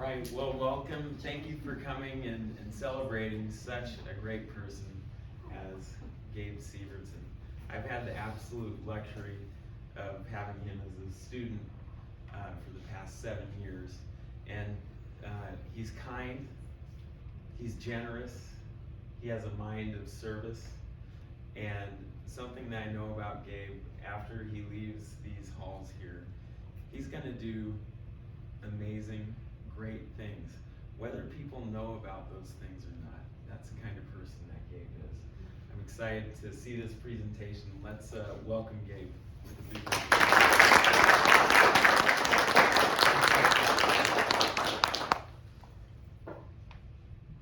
right, well, welcome. Thank you for coming and celebrating such a great person as Gabe Siverston. I've had the absolute luxury of having him as a student for the past 7 years. And he's kind, he's generous, he has a mind of service. And something that I know about Gabe, after he leaves these halls here, he's gonna do amazing, great things, whether people know about those things or not. That's the kind of person that Gabe is. I'm excited to see this presentation. Let's welcome Gabe with a big round.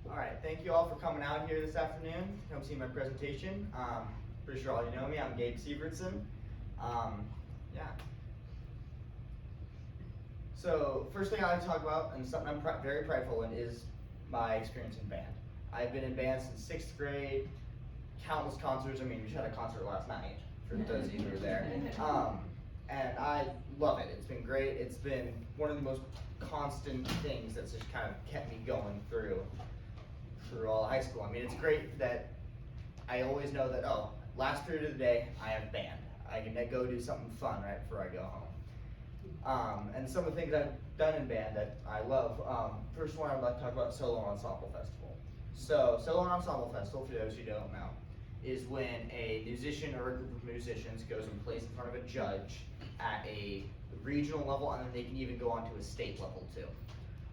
All right, thank you all for coming out here this afternoon to come see my presentation. Pretty sure all you know me. I'm Gabe Siverston. Yeah. So first thing I like to talk about, and something I'm very prideful in, is my experience in band. I've been in band since 6th grade, countless concerts. I mean, we just had a concert last night, for those of you who were there. And I love it. It's been great. It's been one of the most constant things that's just kind of kept me going through all high school. I mean, it's great that I always know that, oh, last period of the day, I have band. I can go do something fun right before I go home. And some of the things I've done in band that I love. First one I'd like to talk about Solo Ensemble Festival. So Solo Ensemble Festival, for those who don't know, is when a musician or a group of musicians goes and plays in front of a judge at a regional level, and then they can even go on to a state level too.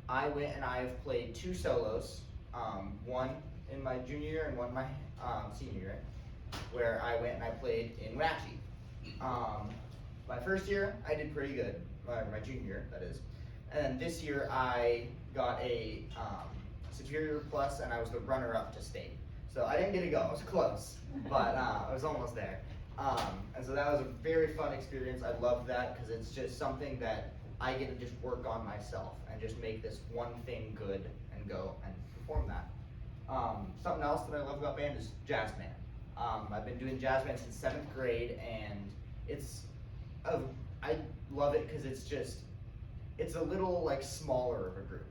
I went and I've played 2 solos, one in my junior year and one in my senior year, where I went and I played in Wenatchee. My first year, I did pretty good. My junior year, that is. And then this year, I got a Superior Plus, and I was the runner-up to state. So I didn't get to go. I was close, but I was almost there. And so that was a very fun experience. I loved that because it's just something that I get to just work on myself and just make this one thing good and go and perform that. Something else that I love about band is jazz band. I've been doing jazz band since 7th grade, and I love it because it's a little like smaller of a group.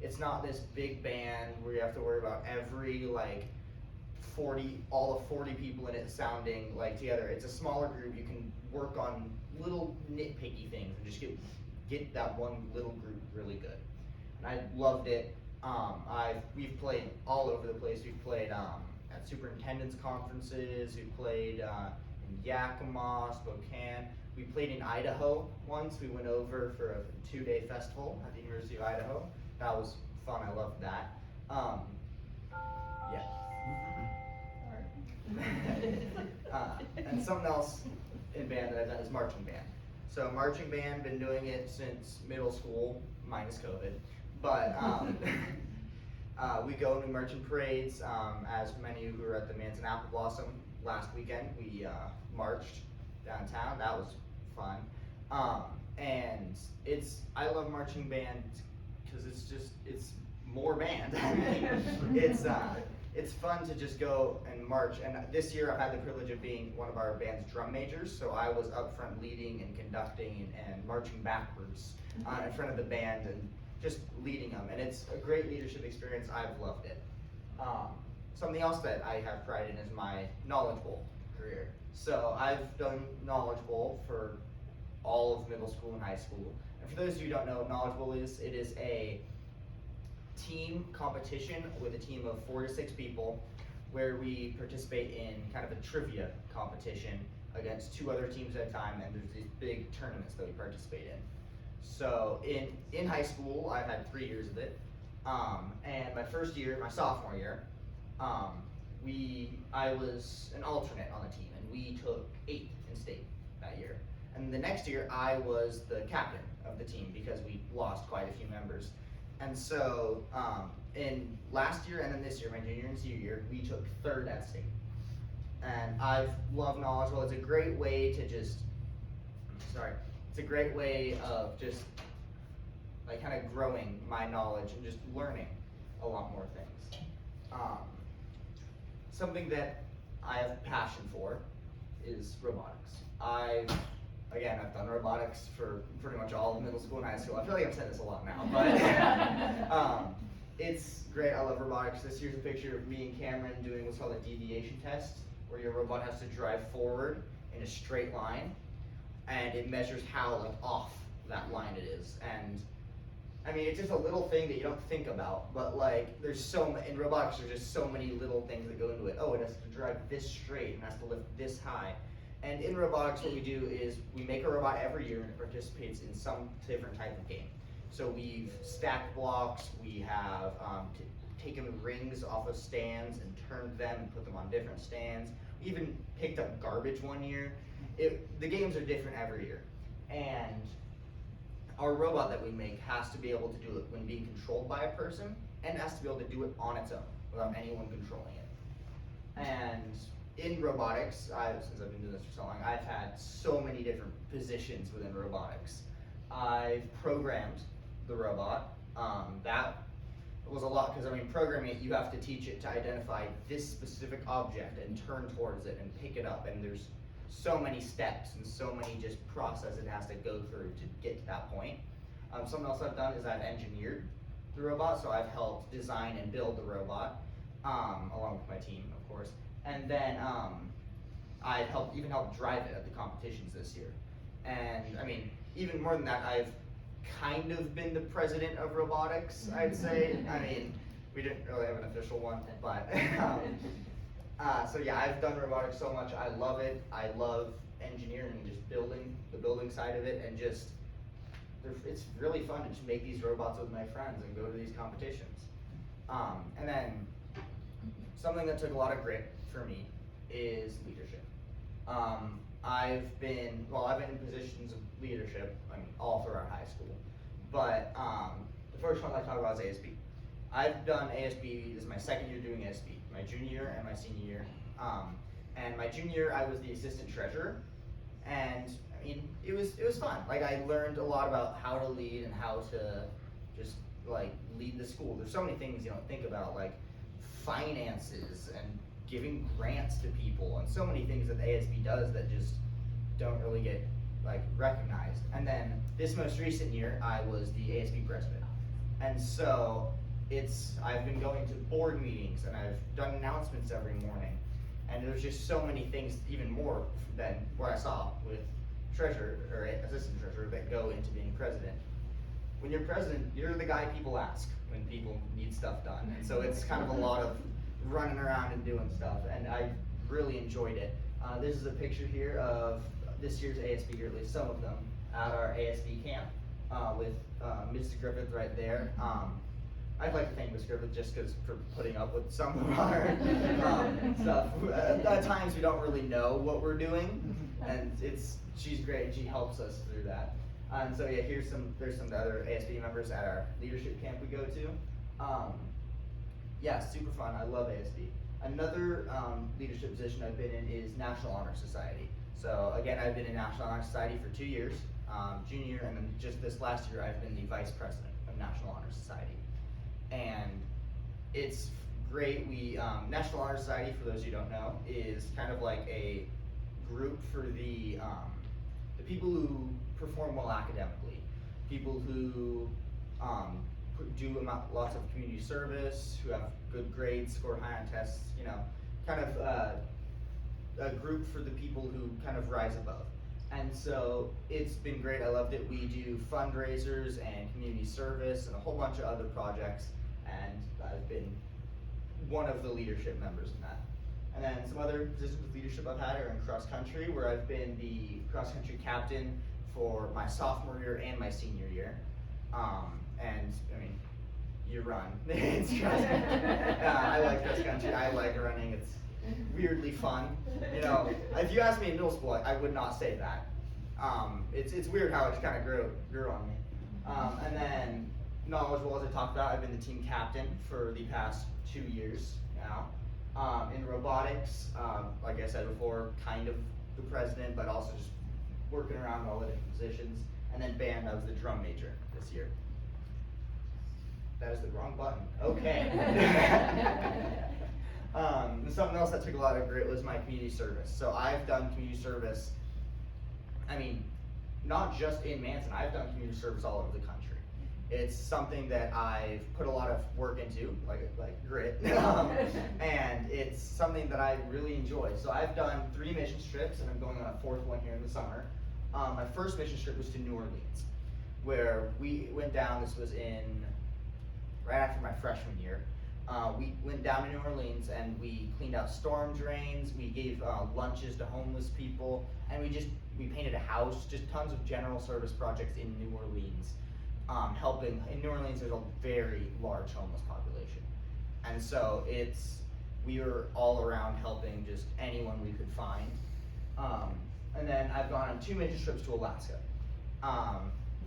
It's not this big band where you have to worry about every all of 40 people in it sounding like together. It's a smaller group. You can work on little nitpicky things and just get that one little group really good. And I loved it. We've played all over the place. We've played at superintendent's conferences. We've played in Yakima, Spokane. We played in Idaho once. We went over for a 2-day festival at the University of Idaho. That was fun. I loved that. Yeah. And something else in band that I've done is marching band. So marching band, been doing it since middle school, minus COVID. But we go to marching parades. As many of you who were at the Manson Apple Blossom last weekend, we marched downtown. That was fun. And I love marching band because it's more band. It's fun to just go and march. And this year I've had the privilege of being one of our band's drum majors, so I was up front leading and conducting and marching backwards in front of the band and just leading them. And it's a great leadership experience. I've loved it. Something else that I have pride in is my Knowledge Bowl career. So I've done Knowledge Bowl for all of middle school and high school. And for those of you who don't know what Knowledge Bowl is, it is a team competition with a team of 4 to 6 people where we participate in kind of a trivia competition against 2 other teams at a time, and there's these big tournaments that we participate in. So in high school, I've had 3 years of it, and my first year, my sophomore year, I was an alternate on the team, and we took 8th in state that year. And the next year, I was the captain of the team because we lost quite a few members. And so in last year and then this year, my junior and senior year, we took 3rd at state. And I've loved Knowledge Bowl. It's a great way to it's a great way of just like kind of growing my knowledge and just learning a lot more things. Something that I have passion for is robotics. I've again, I've done robotics for pretty much all of middle school and high school. I feel like I'm saying this a lot now, but it's great. I love robotics. This here's a picture of me and Cameron doing what's called a deviation test, where your robot has to drive forward in a straight line, and it measures how like off that line it is. And I mean, it's just a little thing that you don't think about, but like there's in robotics there's just so many little things that go into it. Oh, it has to drive this straight and has to lift this high. And in robotics, what we do is we make a robot every year and it participates in some different type of game. So we've stacked blocks, we have taken rings off of stands and turned them and put them on different stands. We even picked up garbage one year. The games are different every year. And our robot that we make has to be able to do it when being controlled by a person, and has to be able to do it on its own without anyone controlling it. And in robotics, since I've been doing this for so long, I've had so many different positions within robotics. I've programmed the robot. That was a lot, because I mean, programming it, you have to teach it to identify this specific object and turn towards it and pick it up, and there's so many steps and so many just processes it has to go through to get to that point. Something else I've done is I've engineered the robot, so I've helped design and build the robot, along with my team, of course. And then I've even helped drive it at the competitions this year. And I mean, even more than that, I've kind of been the president of robotics, I'd say. I mean, we didn't really have an official one, but so yeah, I've done robotics so much. I love it. I love engineering and just building, the building side of it, and just, it's really fun to just make these robots with my friends and go to these competitions. And then something that took a lot of grit for me is leadership. I've been in positions of leadership, I mean, all throughout high school. But the first one I talk about is ASB. I've done ASB, this is my second year doing ASB, my junior year and my senior year. And my junior year, I was the assistant treasurer. And I mean, it was fun. Like, I learned a lot about how to lead and how to just like lead the school. There's so many things you don't think about, like finances and giving grants to people, and so many things that the ASB does that just don't really get like recognized. And then this most recent year, I was the ASB president. And so I've been going to board meetings and I've done announcements every morning. And there's just so many things, even more than what I saw with treasurer or assistant treasurer, that go into being president. When you're president, you're the guy people ask when people need stuff done. And so it's kind of a lot of running around and doing stuff, and I really enjoyed it. This is a picture here of this year's ASB, or at least some of them, at our ASB camp with Mrs. Griffith right there. I'd like to thank Ms. Griffith just for putting up with some of our stuff. At times we don't really know what we're doing, and she's great. She helps us through that. And so yeah, there's some other ASB members at our leadership camp we go to. Yeah, super fun. I love ASB. Another leadership position I've been in is National Honor Society. So again, I've been in National Honor Society for 2 years, junior year, and then just this last year I've been the vice president of National Honor Society. And it's great. National Honor Society, for those who don't know, is kind of like a group for the people who perform well academically, people who do lots of community service, who have good grades, score high on tests, kind of a group for the people who kind of rise above. And so it's been great. I loved it. We do fundraisers and community service and a whole bunch of other projects, and I've been one of the leadership members in that. And then some other positions of leadership I've had are in cross country, where I've been the cross country captain for my sophomore year and my senior year. And I mean, you run. It's cross country. I like cross country. I like running. It's weirdly fun. If you asked me in middle school, I would not say that. It's weird how it just kind of grew on me. And then knowledgeable, as I talked about, I've been the team captain for the past 2 years now. In robotics, like I said before, kind of the president, but also just working around all the different positions. And then band, I was the drum major this year. That is the wrong button. Okay. Something else that took a lot of grit was my community service. So I've done community service, I mean, not just in Manson. I've done community service all over the country. It's something that I've put a lot of work into, like grit, and it's something that I really enjoy. So I've done 3 mission trips, and I'm going on a 4th one here in the summer. My first mission trip was to New Orleans, where we went down. This was right after my freshman year. We went down to New Orleans and we cleaned out storm drains. We gave lunches to homeless people, and we painted a house. Just tons of general service projects in New Orleans. Helping in New Orleans, there's a very large homeless population, and so we were all around helping just anyone we could find. And then I've gone on 2 major trips to Alaska.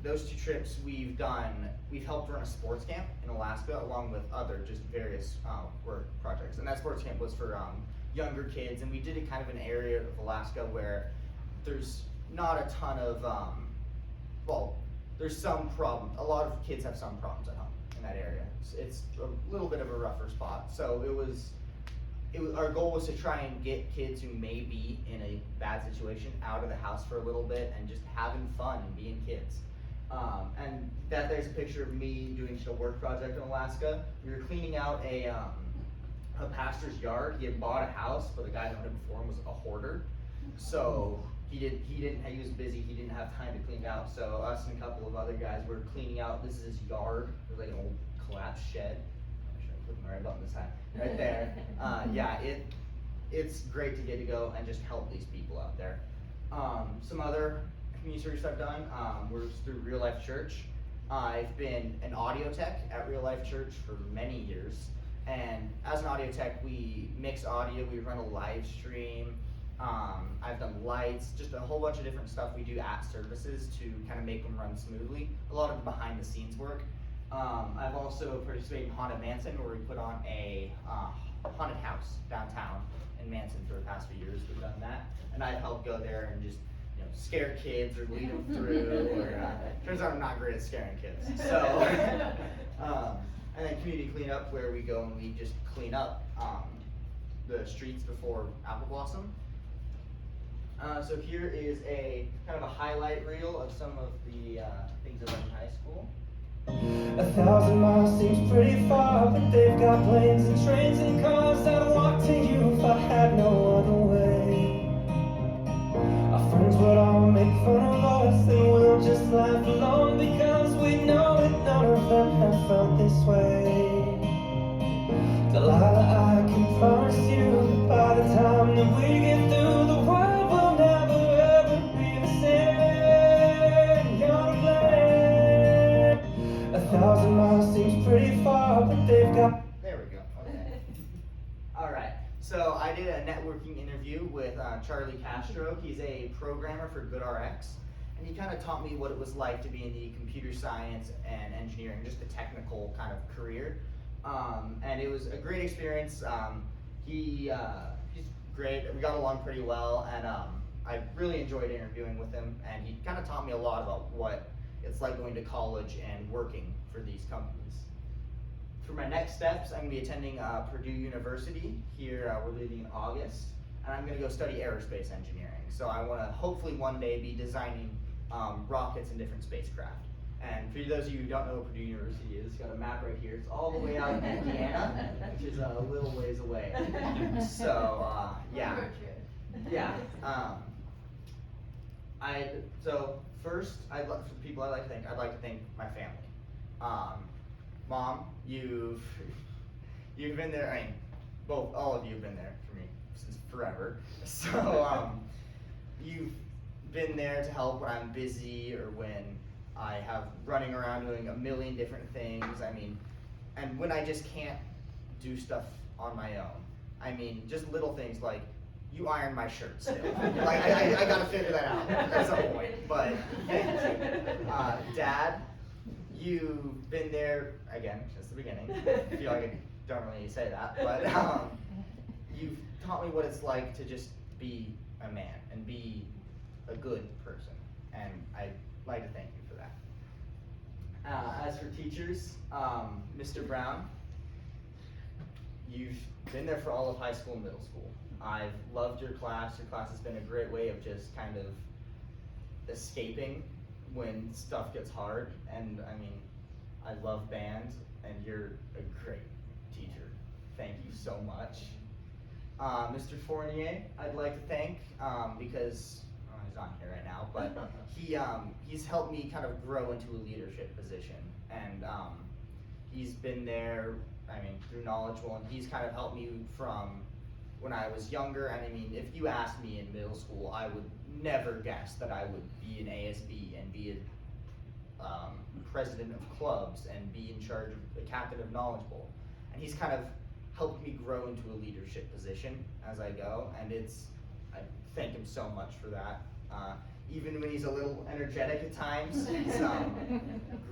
Those 2 trips we've helped run a sports camp in Alaska along with other just various work projects. And that sports camp was for younger kids, and we did it kind of in an area of Alaska where there's not a ton of, there's some problem. A lot of kids have some problems at home in that area. It's a little bit of a rougher spot. So our goal was to try and get kids who may be in a bad situation out of the house for a little bit and just having fun and being kids. And there's a picture of me doing just a work project in Alaska. We were cleaning out a pastor's yard. He had bought a house, but the guy that owned it before him was a hoarder. So he was busy, he didn't have time to clean it out. So us and a couple of other guys were cleaning out. This is his yard. It was like an old collapsed shed. I should have clicked my right button this time. Right there. It's great to get to go and just help these people out there. Some other community service I've done was through Real Life Church. I've been an audio tech at Real Life Church for many years. And as an audio tech, we mix audio, we run a live stream. I've done lights, just a whole bunch of different stuff we do at services to kind of make them run smoothly. A lot of behind the scenes work. I've also participated in Haunted Manson, where we put on a haunted house downtown in Manson for the past few years. We've done that, and I've helped go there and just scare kids or lead them through. Turns out I'm not great at scaring kids. So, and then community cleanup, where we go and we just clean up the streets before Apple Blossom. So here is a kind of a highlight reel of some of the things I've done in high school. 1,000 miles seems pretty far, but they've got planes and trains and cars. I'd walk to you if I had no other way. Our friends would all make fun of us, and we'll just laugh along because we know that none of them have felt this way. Delilah, I can promise you that by the time that we get through, the world will never ever be the same. You're to blame. 1,000 miles seems pretty far, but they've got. There we go. Okay. All right. So I did a networking interview with Charlie Castro. He's a programmer for GoodRx, and he kind of taught me what it was like to be in the computer science and engineering, just the technical kind of career. And it was a great experience. He's great. We got along pretty well, and I really enjoyed interviewing with him. And he kind of taught me a lot about what it's like going to college and working for these companies. For my next steps, I'm going to be attending Purdue University here. We're leaving in August, and I'm going to go study aerospace engineering. So I want to hopefully one day be designing rockets and different spacecraft. And for those of you who don't know what Purdue University is, it's got a map right here. It's all the way out in Indiana, which is a little ways away. So, yeah. So first, for the people I'd like to thank my family. Mom, you've been there. I mean, all of you have been there for me since forever. So, you've been there to help when I'm busy or when I have running around doing a million different things. I mean, and when I just can't do stuff on my own. I mean, just little things like you iron my shirt still. Like I gotta figure that out at some point. But thank you. Dad, you've been there again since the beginning. I feel like I don't really need to say that, but you've taught me what it's like to just be a man and be a good person, and I'd like to thank you for that. As for teachers, Mr. Brown, you've been there for all of high school and middle school. I've loved your class. Your class has been a great way of just kind of escaping when stuff gets hard. And I mean, I love band, and you're a great teacher. Thank you so much. Mr. Fournier, I'd like to thank, because he's not here right now, but he's helped me kind of grow into a leadership position, and he's been there, I mean, through Knowledgeable, and he's kind of helped me from when I was younger. And I mean, if you asked me in middle school, I would never guess that I would be an ASB and be a president of clubs and be in charge of the captain of Knowledgeable. And he's kind of helped me grow into a leadership position as I go, and I thank him so much for that. Even when he's a little energetic at times, he's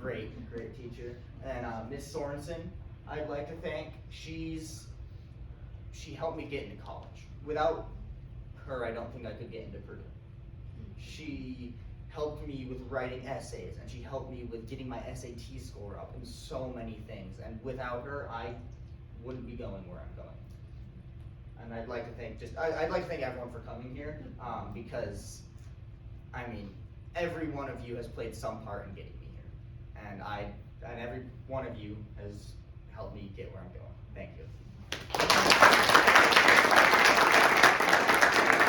great teacher. And Miss Sorensen, I'd like to thank. She helped me get into college. Without her, I don't think I could get into Purdue. She helped me with writing essays, and she helped me with getting my SAT score up, and so many things. And without her, I wouldn't be going where I'm going. And I'd like to thank I'd like to thank everyone for coming here, because I mean, every one of you has played some part in getting me here, and every one of you has